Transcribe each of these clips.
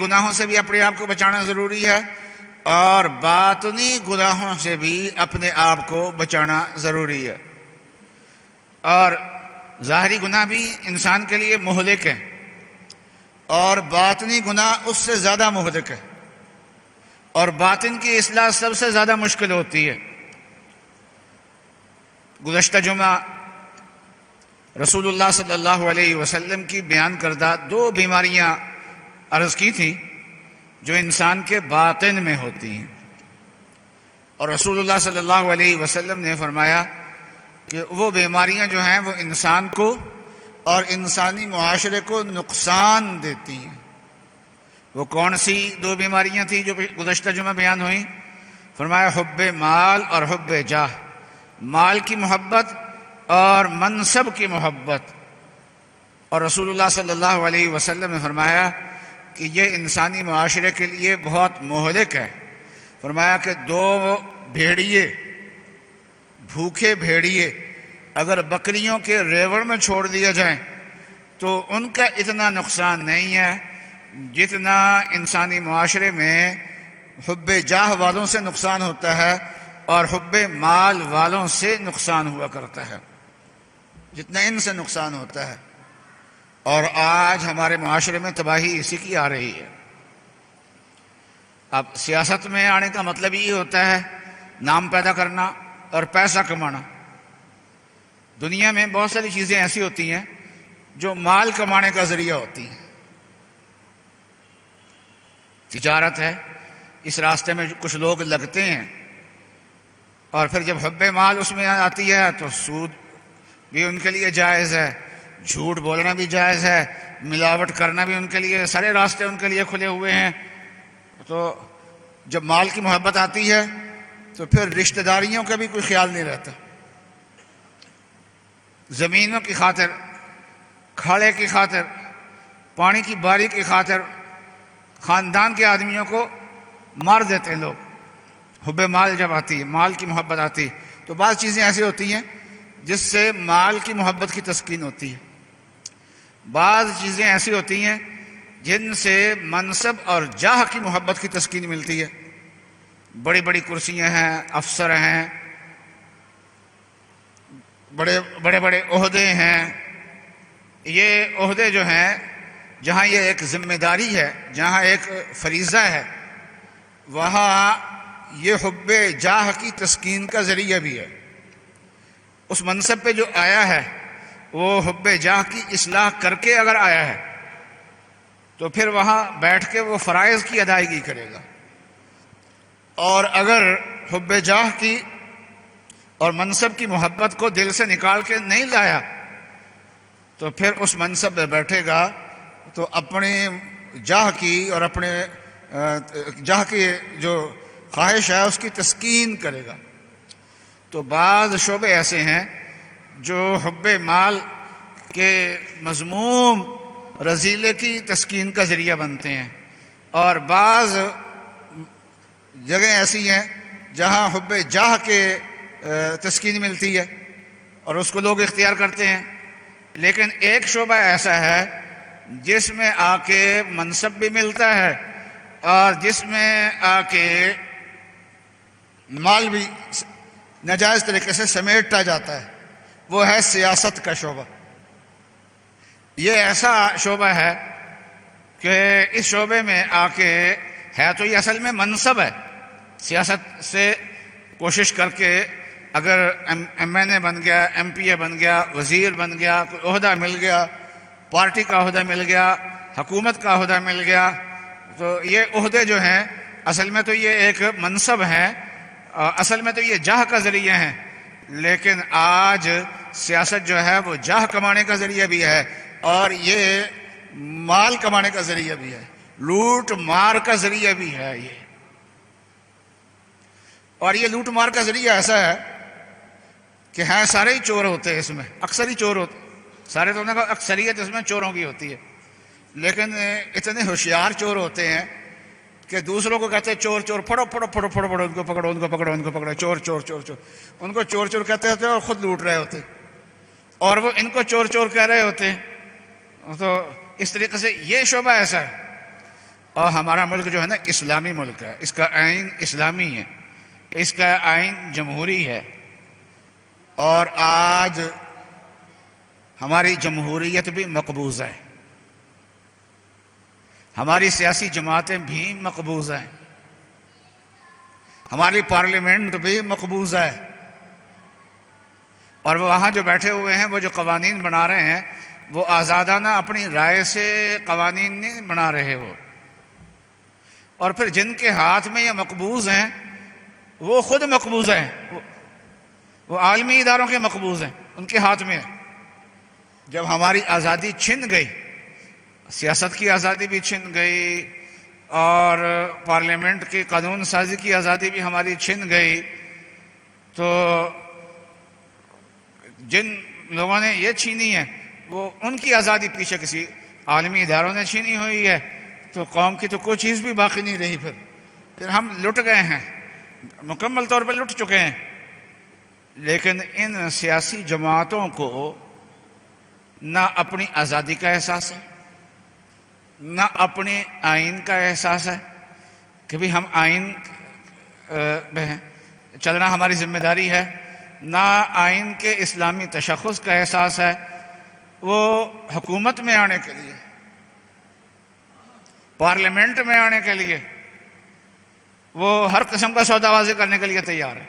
گناہوں سے بھی اپنے آپ کو بچانا ضروری ہے اور باطنی گناہوں سے بھی اپنے آپ کو بچانا ضروری ہے۔ اور ظاہری گناہ بھی انسان کے لیے مہلک ہے اور باطنی گناہ اس سے زیادہ مہلک ہے، اور باطن کی اصلاح سب سے زیادہ مشکل ہوتی ہے۔ گزشتہ جمعہ رسول اللہ صلی اللہ علیہ وسلم کی بیان کردہ 2 بیماریاں عرض کی تھیں جو انسان کے باطن میں ہوتی ہیں، اور رسول اللہ صلی اللہ علیہ وسلم نے فرمایا کہ وہ بیماریاں جو ہیں وہ انسان کو اور انسانی معاشرے کو نقصان دیتی ہیں۔ وہ کون سی 2 بیماریاں تھیں جو گزشتہ جمعہ بیان ہوئیں؟ فرمایا حب مال اور حب جاہ، مال کی محبت اور منصب کی محبت۔ اور رسول اللہ صلی اللہ علیہ وسلم نے فرمایا کہ یہ انسانی معاشرے کے لیے بہت مہلک ہے۔ فرمایا کہ 2 بھیڑیے، بھوکے بھیڑیے اگر بکریوں کے ریوڑ میں چھوڑ دیا جائیں تو ان کا اتنا نقصان نہیں ہے جتنا انسانی معاشرے میں حب جاہ والوں سے نقصان ہوتا ہے اور حب مال والوں سے نقصان ہوا کرتا ہے، جتنا ان سے نقصان ہوتا ہے۔ اور آج ہمارے معاشرے میں تباہی اسی کی آ رہی ہے۔ اب سیاست میں آنے کا مطلب یہ ہوتا ہے نام پیدا کرنا اور پیسہ کمانا۔ دنیا میں بہت ساری چیزیں ایسی ہوتی ہیں جو مال کمانے کا ذریعہ ہوتی ہیں۔ تجارت ہے، اس راستے میں کچھ لوگ لگتے ہیں، اور پھر جب حب مال اس میں آتی ہے تو سود بھی ان کے لیے جائز ہے، جھوٹ بولنا بھی جائز ہے، ملاوٹ کرنا بھی ان کے لیے، سارے راستے ان کے لیے کھلے ہوئے ہیں۔ تو جب مال کی محبت آتی ہے تو پھر رشتہ داریوں کا بھی کوئی خیال نہیں رہتا۔ زمینوں کی خاطر، کھاڑے کی خاطر، پانی کی باری کی خاطر خاندان کے آدمیوں کو مار دیتے ہیں لوگ۔ حب مال جب آتی ہے، مال کی محبت آتی ہے، تو بعض چیزیں ایسی ہوتی ہیں جس سے مال کی محبت کی تسکین ہوتی ہے، بعض چیزیں ایسی ہوتی ہیں جن سے منصب اور جاہ کی محبت کی تسکین ملتی ہے۔ بڑی بڑی کرسیاں ہیں، افسر ہیں، بڑے بڑے عہدے ہیں۔ یہ عہدے جو ہیں، جہاں یہ ایک ذمہ داری ہے، جہاں ایک فریضہ ہے، وہاں یہ حب جاہ کی تسکین کا ذریعہ بھی ہے۔ اس منصب پہ جو آیا ہے وہ حب جاہ کی اصلاح کر کے اگر آیا ہے تو پھر وہاں بیٹھ کے وہ فرائض کی ادائیگی کرے گا، اور اگر حب جاہ کی اور منصب کی محبت کو دل سے نکال کے نہیں لایا تو پھر اس منصب پہ بیٹھے گا تو اپنے جاہ کی اور اپنے جاہ کی جو خواہش ہے اس کی تسکین کرے گا۔ تو بعض شعبے ایسے ہیں جو حب مال کے مذموم رذیلے کی تسکین کا ذریعہ بنتے ہیں، اور بعض جگہیں ایسی ہیں جہاں حب جاہ کے تسکین ملتی ہے اور اس کو لوگ اختیار کرتے ہیں۔ لیکن ایک شعبہ ایسا ہے جس میں آ کے منصب بھی ملتا ہے اور جس میں آ کے مال بھی ناجائز طریقے سے سمیٹا جاتا ہے، وہ ہے سیاست کا شعبہ۔ یہ ایسا شعبہ ہے کہ اس شعبے میں آ کے ہے تو یہ اصل میں منصب ہے، سیاست سے کوشش کر کے اگر ایم این اے بن گیا، ایم پی اے بن گیا، وزیر بن گیا، کوئی عہدہ مل گیا، پارٹی کا عہدہ مل گیا، حکومت کا عہدہ مل گیا، تو یہ عہدے جو ہیں اصل میں تو یہ ایک منصب ہے، اصل میں تو یہ جاہ کا ذریعہ ہے۔ لیکن آج سیاست جو ہے وہ جاہ کمانے کا ذریعہ بھی ہے اور یہ مال کمانے کا ذریعہ بھی ہے، لوٹ مار کا ذریعہ بھی ہے یہ۔ اور یہ لوٹ مار کا ذریعہ ایسا ہے کہ ہیں سارے ہی چور ہوتے ہیں، اس میں اکثر ہی چور ہوتے، سارے تو نہیں، اکثریت اس میں چوروں کی ہوتی ہے، لیکن اتنے ہوشیار چور ہوتے ہیں کہ دوسروں کو کہتے ہیں چور چور، پھڑو پھڑو پھڑو پھڑو پھڑو، ان کو پکڑو ان کو پکڑو ان کو پکڑو، چور چور چور چور، ان کو چور چور کہتے ہوتے اور خود لوٹ رہے ہوتے، اور وہ ان کو چور چور کہہ رہے ہوتے ہیں۔ تو اس طریقے سے یہ شعبہ ایسا ہے۔ اور ہمارا ملک جو ہے نا اسلامی ملک ہے، اس کا آئین اسلامی ہے، اس کا آئین جمہوری ہے، اور آج ہماری جمہوریت بھی مقبوض ہے، ہماری سیاسی جماعتیں بھی مقبوض ہیں، ہماری پارلیمنٹ بھی مقبوض ہے، اور وہ وہاں جو بیٹھے ہوئے ہیں وہ جو قوانین بنا رہے ہیں وہ آزادانہ اپنی رائے سے قوانین نہیں بنا رہے ہو، اور پھر جن کے ہاتھ میں یہ مقبوض ہیں وہ خود مقبوض ہیں، وہ عالمی اداروں کے مقبوض ہیں، ان کے ہاتھ میں ہے۔ جب ہماری آزادی چھن گئی، سیاست کی آزادی بھی چھن گئی اور پارلیمنٹ کی قانون سازی کی آزادی بھی ہماری چھن گئی، تو جن لوگوں نے یہ چھینی ہے وہ ان کی آزادی پیچھے کسی عالمی اداروں نے چھینی ہوئی ہے، تو قوم کی تو کوئی چیز بھی باقی نہیں رہی، پھر ہم لٹ گئے ہیں، مکمل طور پر لٹ چکے ہیں۔ لیکن ان سیاسی جماعتوں کو نہ اپنی آزادی کا احساس ہے، نہ اپنے آئین کا احساس ہے کہ بھی ہم آئین میں چلنا ہماری ذمہ داری ہے، نہ آئین کے اسلامی تشخص کا احساس ہے۔ وہ حکومت میں آنے کے لیے، پارلیمنٹ میں آنے کے لیے وہ ہر قسم کا سودا بازی کرنے کے لیے تیار ہے۔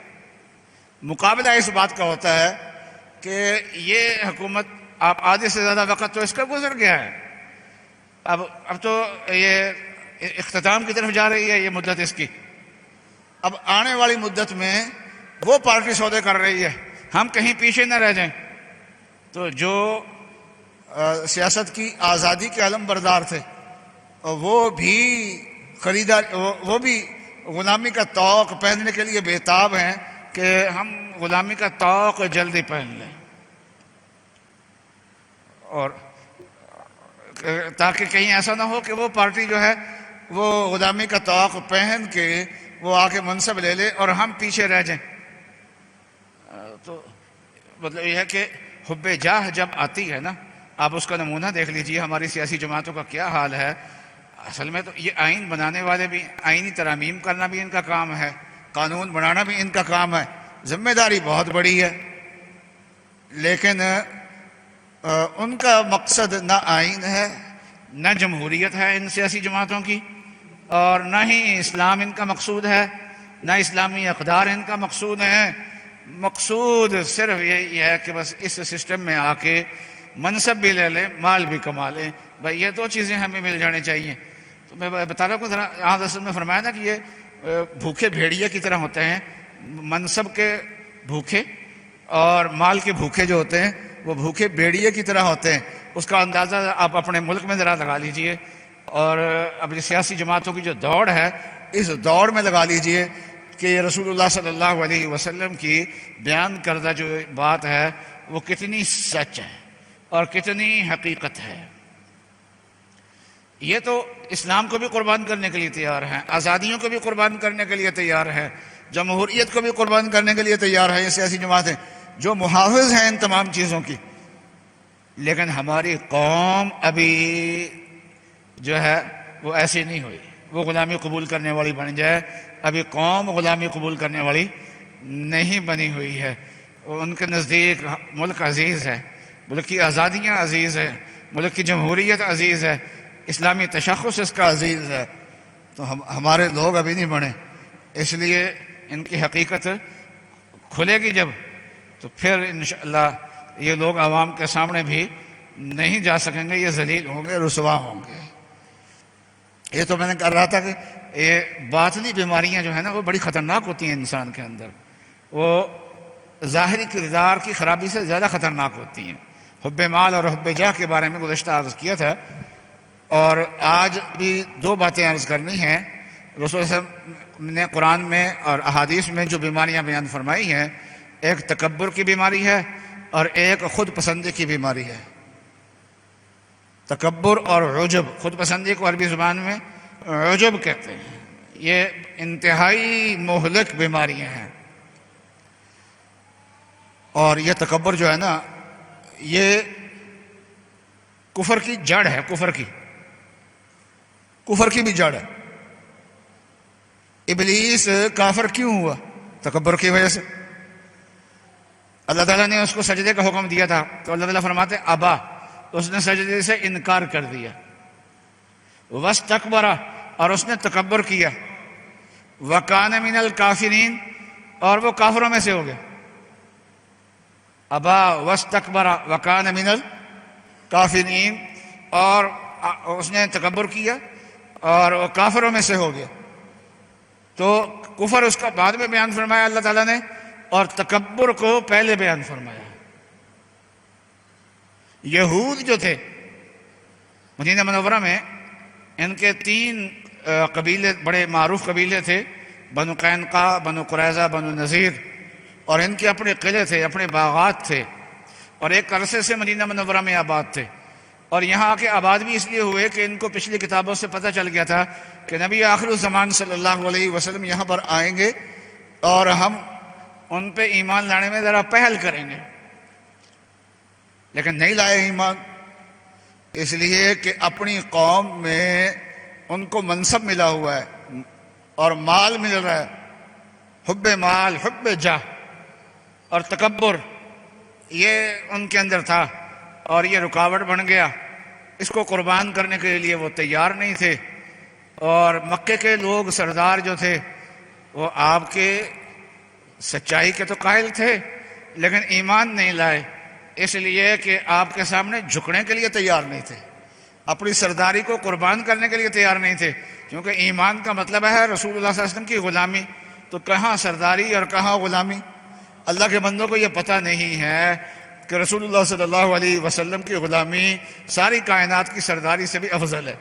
مقابلہ اس بات کا ہوتا ہے کہ یہ حکومت آپ آدھے سے زیادہ وقت تو اس کا گزر گیا ہے، اب تو یہ اختتام کی طرف جا رہی ہے یہ مدت اس کی، اب آنے والی مدت میں وہ پارٹی سودے کر رہی ہے، ہم کہیں پیچھے نہ رہ جائیں۔ تو جو سیاست کی آزادی کے علم بردار تھے وہ بھی وہ بھی غلامی کا طوق پہننے کے لیے بےتاب ہیں کہ ہم غلامی کا طوق جلدی پہن لیں، اور تاکہ کہیں ایسا نہ ہو کہ وہ پارٹی جو ہے وہ غلامی کا طوق پہن کے وہ آ کے منصب لے لے اور ہم پیچھے رہ جائیں۔ تو مطلب یہ ہے کہ حب جاہ جب آتی ہے نا، آپ اس کا نمونہ دیکھ لیجئے ہماری سیاسی جماعتوں کا کیا حال ہے۔ اصل میں تو یہ آئین بنانے والے بھی، آئینی ترامیم کرنا بھی ان کا کام ہے، قانون بنانا بھی ان کا کام ہے، ذمہ داری بہت بڑی ہے، لیکن ان کا مقصد نہ آئین ہے، نہ جمہوریت ہے ان سیاسی جماعتوں کی، اور نہ ہی اسلام ان کا مقصود ہے، نہ اسلامی اقدار ان کا مقصود ہے۔ مقصود صرف یہی ہے کہ بس اس سسٹم میں آ کے منصب بھی لے لیں، مال بھی کما لیں، بھائی یہ دو چیزیں ہمیں مل جانی چاہیے۔ تو میں بتا رہا ہوں، ذرا یہاں رسول میں فرمایا نا کہ یہ بھوکے بھیڑیے کی طرح ہوتے ہیں، منصب کے بھوکے اور مال کے بھوکے جو ہوتے ہیں وہ بھوکے بھیڑیے کی طرح ہوتے ہیں۔ اس کا اندازہ آپ اپنے ملک میں ذرا لگا لیجئے، اور اپنی سیاسی جماعتوں کی جو دوڑ ہے اس دوڑ میں لگا لیجئے کہ رسول اللہ صلی اللہ علیہ وسلم کی بیان کردہ جو بات ہے وہ کتنی سچ ہے اور کتنی حقیقت ہے۔ یہ تو اسلام کو بھی قربان کرنے کے لیے تیار ہیں، آزادیوں کو بھی قربان کرنے کے لیے تیار ہے، جمہوریت کو بھی قربان کرنے کے لیے تیار ہے یہ سیاسی جماعتیں جو محافظ ہیں ان تمام چیزوں کی۔ لیکن ہماری قوم ابھی جو ہے وہ ایسی نہیں ہوئی، وہ غلامی قبول کرنے والی بن جائے، ابھی قوم غلامی قبول کرنے والی نہیں بنی ہوئی ہے۔ ان کے نزدیک ملک عزیز ہے، ملک کی آزادیاں عزیز ہے، ملک کی جمہوریت عزیز ہے، اسلامی تشخص اس کا عزیز ہے۔ تو ہمارے لوگ ابھی نہیں بنے، اس لیے ان کی حقیقت کھلے گی جب، تو پھر انشاءاللہ یہ لوگ عوام کے سامنے بھی نہیں جا سکیں گے، یہ ذلیل ہوں گے، رسوا ہوں گے۔ یہ تو میں نے کہہ رہا تھا کہ یہ باطنی بیماریاں جو ہیں نا وہ بڑی خطرناک ہوتی ہیں انسان کے اندر، وہ ظاہری کردار کی خرابی سے زیادہ خطرناک ہوتی ہیں۔ حب مال اور حب جاہ کے بارے میں گزشتہ عرض کیا تھا، اور آج بھی دو باتیں عرض کرنی ہیں۔ رسول صلی اللہ علیہ وسلم نے قرآن میں اور احادیث میں جو بیماریاں بیان فرمائی ہیں، ایک تکبر کی بیماری ہے اور ایک خود پسندی کی بیماری ہے۔ تکبر اور عجب، خود پسندی کو عربی زبان میں عجب کہتے ہیں، یہ انتہائی مہلک بیماریاں ہیں۔ اور یہ تکبر جو ہے نا یہ کفر کی جڑ ہے، کفر کی، کفر کی بھی جڑ ہے۔ ابلیس کافر کیوں ہوا؟ تکبر کی وجہ سے۔ اللہ تعالیٰ نے اس کو سجدے کا حکم دیا تھا تو اللہ تعالیٰ فرماتے ابا، اس نے سجدے سے انکار کر دیا۔ واستکبر، اور اس نے تکبر کیا۔ وکان من الکافرین، اور وہ کافروں میں سے ہو گیا۔ ابا واستکبر وکان من الکافرین، اور اس نے تکبر کیا اور وہ کافروں میں سے ہو گیا۔ تو کفر اس کا بعد میں بیان فرمایا اللہ تعالیٰ نے، اور تکبر کو پہلے بیان فرمایا۔ یہود جو تھے مدینہ منورہ میں، ان کے 3 قبیلے بڑے معروف قبیلے تھے، بنو قینقاع، بنو قریظہ، بنو نذیر، اور ان کے اپنے قلعے تھے، اپنے باغات تھے، اور ایک عرصے سے مدینہ منورہ میں آباد تھے۔ اور یہاں آ کے آباد بھی اس لیے ہوئے کہ ان کو پچھلی کتابوں سے پتہ چل گیا تھا کہ نبی آخر الزمان صلی اللہ علیہ وسلم یہاں پر آئیں گے اور ہم ان پہ ایمان لانے میں ذرا پہل کریں گے، لیکن نہیں لائے ایمان، اس لیے کہ اپنی قوم میں ان کو منصب ملا ہوا ہے اور مال مل رہا ہے، حب مال، حب جاہ اور تکبر، یہ ان کے اندر تھا، اور یہ رکاوٹ بن گیا۔ اس کو قربان کرنے کے لیے وہ تیار نہیں تھے، اور مکے کے لوگ سردار جو تھے وہ آپ کے سچائی کے تو قائل تھے لیکن ایمان نہیں لائے، اس لیے کہ آپ کے سامنے جھکنے کے لیے تیار نہیں تھے، اپنی سرداری کو قربان کرنے کے لیے تیار نہیں تھے، کیونکہ ایمان کا مطلب ہے رسول اللہ صلی اللہ علیہ وسلم کی غلامی۔ تو کہاں سرداری اور کہاں غلامی؟ اللہ کے بندوں کو یہ پتہ نہیں ہے کہ رسول اللہ صلی اللہ علیہ وسلم کی غلامی ساری کائنات کی سرداری سے بھی افضل ہے،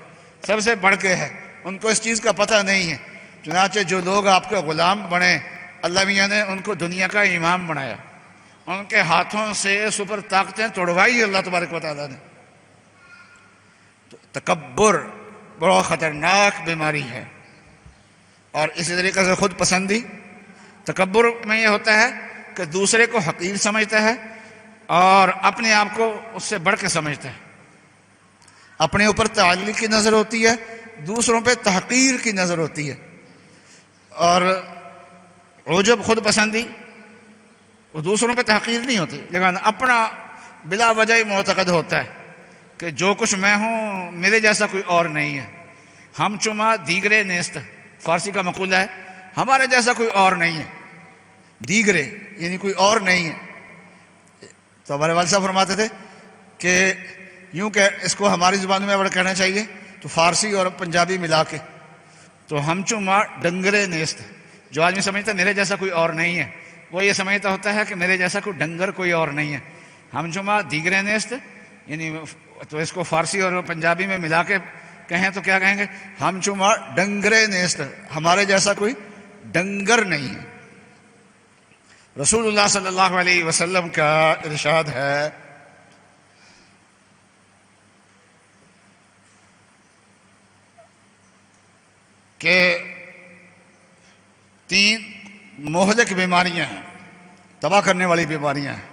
سب سے بڑھ کے ہے۔ ان کو اس چیز کا پتہ نہیں ہے، چنانچہ جو لوگ آپ کے غلام بنے، اللہ میاں نے ان کو دنیا کا امام بنایا، ان کے ہاتھوں سے سپر طاقتیں توڑوائی اللہ تبارک و تعالیٰ نے۔ تو تکبر بڑا خطرناک بیماری ہے، اور اسی طریقے سے خود پسندی۔ تکبر میں یہ ہوتا ہے کہ دوسرے کو حقیر سمجھتا ہے اور اپنے آپ کو اس سے بڑھ کے سمجھتا ہے، اپنے اوپر تعالی کی نظر ہوتی ہے، دوسروں پہ تحقیر کی نظر ہوتی ہے۔ اور عجب، خود پسندی، وہ دوسروں پہ تحقیر نہیں ہوتی لیکن اپنا بلا وجہ ہی معتقد ہوتا ہے کہ جو کچھ میں ہوں میرے جیسا کوئی اور نہیں ہے۔ ہم چما دیگرے نیست، فارسی کا مقولہ ہے، ہمارے جیسا کوئی اور نہیں ہے۔ دیگرے یعنی کوئی اور نہیں ہے۔ تو ہمارے والد صاحب فرماتے تھے کہ یوں کہ اس کو ہماری زبان میں اگر کہنا چاہیے تو فارسی اور پنجابی ملا کے، تو ہم چما ڈنگرے نیست، جو آدمی سمجھتا ہے میرے جیسا کوئی اور نہیں ہے، وہ یہ سمجھتا ہوتا ہے کہ میرے جیسا کوئی ڈنگر کوئی اور نہیں ہے۔ ہم چما دیگرے نیست، یعنی تو اس کو فارسی اور پنجابی میں ملا کے کہیں تو کیا کہیں گے؟ ہم چما ڈنگرے نیست، ہمارے جیسا کوئی ڈنگر نہیں ہے۔ رسول اللہ صلی اللہ علیہ وسلم کا ارشاد ہے کہ 3 مہلک بیماریاں ہیں، تباہ کرنے والی بیماریاں ہیں۔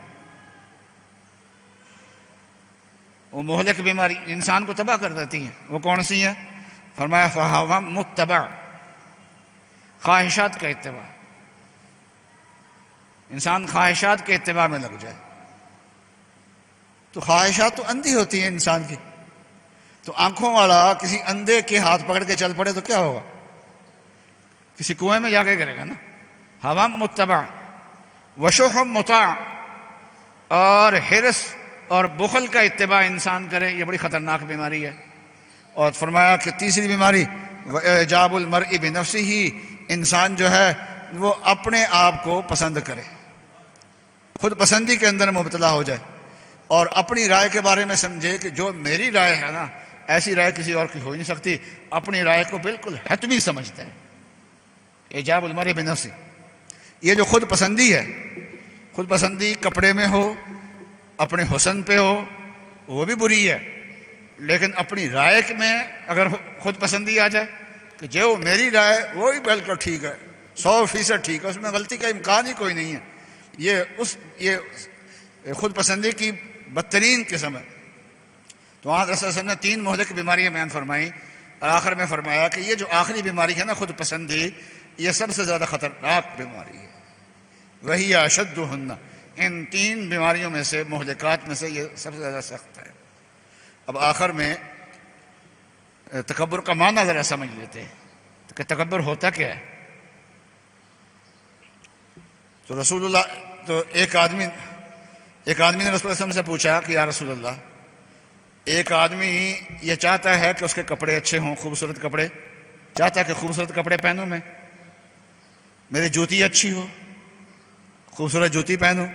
وہ مہلک بیماری انسان کو تباہ کر دیتی ہیں، وہ کون سی ہیں؟ فرمایا فہو متبع، خواہشات کا اتباع، انسان خواہشات کے اتباع میں لگ جائے۔ تو خواہشات تو اندھی ہوتی ہیں انسان کی، تو آنکھوں والا کسی اندھے کے ہاتھ پکڑ کے چل پڑے تو کیا ہوگا؟ کسی کنویں میں جا کے کرے گا نا۔ ہوا متبع وشح مطاع، اور حرص اور بخل کا اتباع انسان کرے، یہ بڑی خطرناک بیماری ہے۔ اور فرمایا کہ تیسری بیماری اعجاب المرء بنفسہ، انسان جو ہے وہ اپنے آپ کو پسند کرے، خود پسندی کے اندر مبتلا ہو جائے اور اپنی رائے کے بارے میں سمجھے کہ جو میری رائے ہے نا، ایسی رائے کسی اور کی ہو نہیں سکتی، اپنی رائے کو بالکل حتمی سمجھتا ہے۔ اعجاب المرء بنفسہ، یہ جو خود پسندی ہے، خود پسندی کپڑے میں ہو، اپنے حسن پہ ہو، وہ بھی بری ہے، لیکن اپنی رائے میں اگر خود پسندی آ جائے کہ جو میری رائے وہی بالکل ٹھیک ہے، 100% ٹھیک ہے، اس میں غلطی کا امکان ہی کوئی نہیں ہے، یہ خود پسندی کی بدترین قسم ہے۔ تو وہاں رسول اللہ صلی اللہ علیہ وسلم نے 3 مہلک بیماریاں بیان فرمائیں۔ اور آخر میں فرمایا کہ یہ جو آخری بیماری ہے نا خود پسندی، یہ سب سے زیادہ خطرناک بیماری ہے، وہی اشدہن، ان 3 بیماریوں میں سے، مہلکات میں سے یہ سب سے زیادہ سخت ہے۔ اب آخر میں تکبر کا معنی ذرا سمجھ لیتے ہیں کہ تکبر ہوتا کیا ہے۔ تو رسول اللہ، تو ایک آدمی نے رسول اللہ صلی اللہ علیہ وسلم سے پوچھا کہ یا رسول اللہ، ایک آدمی یہ چاہتا ہے کہ اس کے کپڑے اچھے ہوں، خوبصورت کپڑے، چاہتا ہے کہ خوبصورت کپڑے پہنوں میں، میری جوتی اچھی ہو، خوبصورت جوتی پہنوں،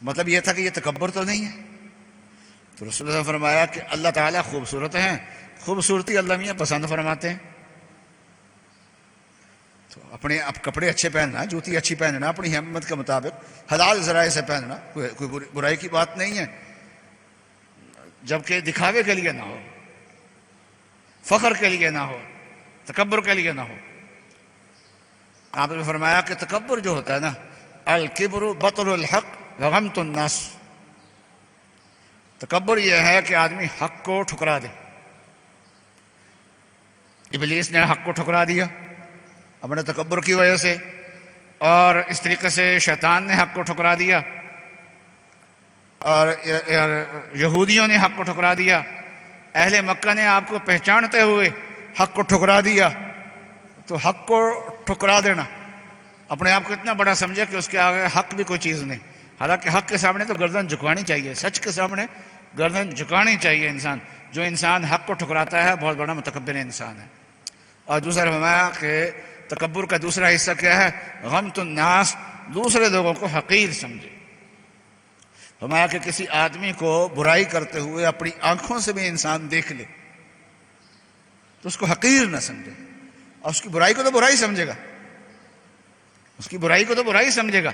مطلب یہ تھا کہ یہ تکبر تو نہیں ہے؟ تو رسول اللہ نے فرمایا کہ اللہ تعالیٰ خوبصورت ہیں، خوبصورتی اللہ میاں پسند فرماتے ہیں، تو اپنے اب کپڑے اچھے پہننا، جوتی اچھی پہننا، اپنی ہمت کے مطابق حلال ذرائع سے پہننا کوئی برائی کی بات نہیں ہے، جبکہ دکھاوے کے لیے نہ ہو، فخر کے لیے نہ ہو، تکبر کے لیے نہ ہو۔ آپ نے فرمایا کہ تکبر جو ہوتا ہے نا، الکبر بطر الحق وغمط الناس، تکبر یہ ہے کہ آدمی حق کو ٹھکرا دے۔ ابلیس نے حق کو ٹھکرا دیا اپنے تکبر کی وجہ سے، اور اس طریقے سے شیطان نے حق کو ٹھکرا دیا، اور یہودیوں نے حق کو ٹھکرا دیا، اہل مکہ نے آپ کو پہچانتے ہوئے حق کو ٹھکرا دیا۔ تو حق کو ٹھکرا دینا، اپنے آپ کو اتنا بڑا سمجھے کہ اس کے آگے حق بھی کوئی چیز نہیں، حالانکہ حق کے سامنے تو گردن جھکانی چاہیے، سچ کے سامنے گردن جھکانی چاہیے انسان۔ جو انسان حق کو ٹھکراتا ہے بہت بڑا متکبر انسان ہے۔ اور دوسرا فرمایا کہ تکبر کا دوسرا حصہ کیا ہے؟ غمط الناس، دوسرے لوگوں کو حقیر سمجھے۔ فرمایا کہ کسی آدمی کو برائی کرتے ہوئے اپنی آنکھوں سے بھی انسان دیکھ لے تو اس کو حقیر نہ سمجھے، اور اس کی برائی کو تو برائی سمجھے گا، اس کی برائی کو تو برائی سمجھے گا،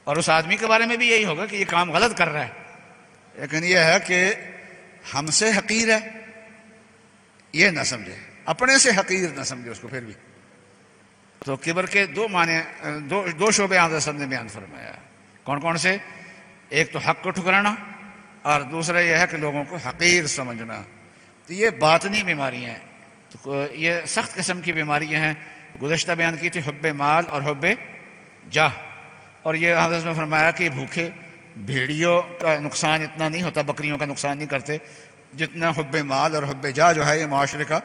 اور اس آدمی کے بارے میں بھی یہی ہوگا کہ یہ کام غلط کر رہا ہے، لیکن یہ ہے کہ ہم سے حقیر ہے یہ نہ سمجھے، اپنے سے حقیر نہ سمجھے اس کو پھر بھی۔ تو کبر کے دو معنی، دو شعبے آپ نے بیان فرمایا۔ کون کون سے؟ ایک تو حق کو ٹھکرانا، اور دوسرا یہ ہے کہ لوگوں کو حقیر سمجھنا۔ تو یہ باطنی بیماریاں ہیں، تو یہ سخت قسم کی بیماریاں ہیں۔ گزشتہ بیان کی تھی حب مال اور حب جاہ، اور یہ حضرت نے فرمایا کہ بھوکے بھیڑیوں کا نقصان اتنا نہیں ہوتا، بکریوں کا نقصان نہیں کرتے جتنا حب مال اور حب جاہ جو ہے یہ معاشرے کا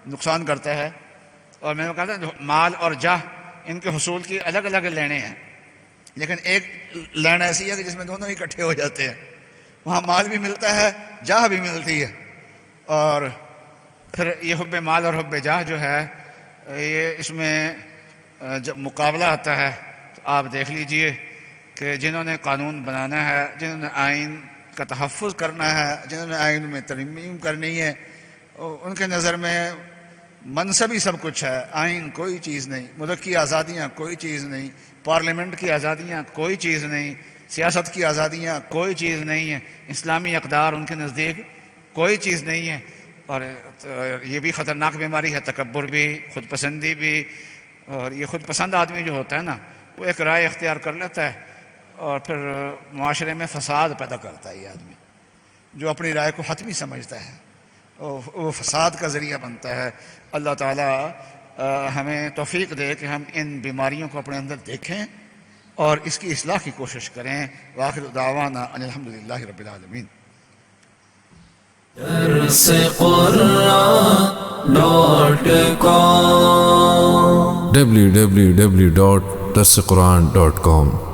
نقصان کرتا ہے۔ اور میں نے کہا تھا مال اور جاہ ان کے حصول کی الگ الگ لینے ہیں، لیکن ایک لین ایسی ہے کہ جس میں دونوں ہی اکٹھے ہو جاتے ہیں، وہاں مال بھی ملتا ہے، جاہ بھی ملتی ہے۔ اور پھر یہ حب مال اور حب جاہ جو ہے یہ اس میں جب مقابلہ آتا ہے تو آپ دیکھ لیجئے کہ جنہوں نے قانون بنانا ہے، جنہوں نے آئین کا تحفظ کرنا ہے، جنہوں نے آئین میں ترمیم کرنی ہے، ان کے نظر میں منصب ہی سب کچھ ہے، آئین کوئی چیز نہیں، ملک کی آزادیاں کوئی چیز نہیں، پارلیمنٹ کی آزادیاں کوئی چیز نہیں، سیاست کی آزادیاں کوئی چیز نہیں ہے، اسلامی اقدار ان کے نزدیک کوئی چیز نہیں ہے۔ اور یہ بھی خطرناک بیماری ہے، تکبر بھی، خود پسندی بھی۔ اور یہ خود پسند آدمی جو ہوتا ہے نا، وہ ایک رائے اختیار کر لیتا ہے اور پھر معاشرے میں فساد پیدا کرتا ہے۔ یہ آدمی جو اپنی رائے کو حتمی سمجھتا ہے وہ فساد کا ذریعہ بنتا ہے۔ اللہ تعالیٰ ہمیں توفیق دے کہ ہم ان بیماریوں کو اپنے اندر دیکھیں اور اس کی اصلاح کی کوشش کریں۔ وآخر دعوانا ان الحمدللہ رب العالمین۔ درس قرآن www.darsequran.com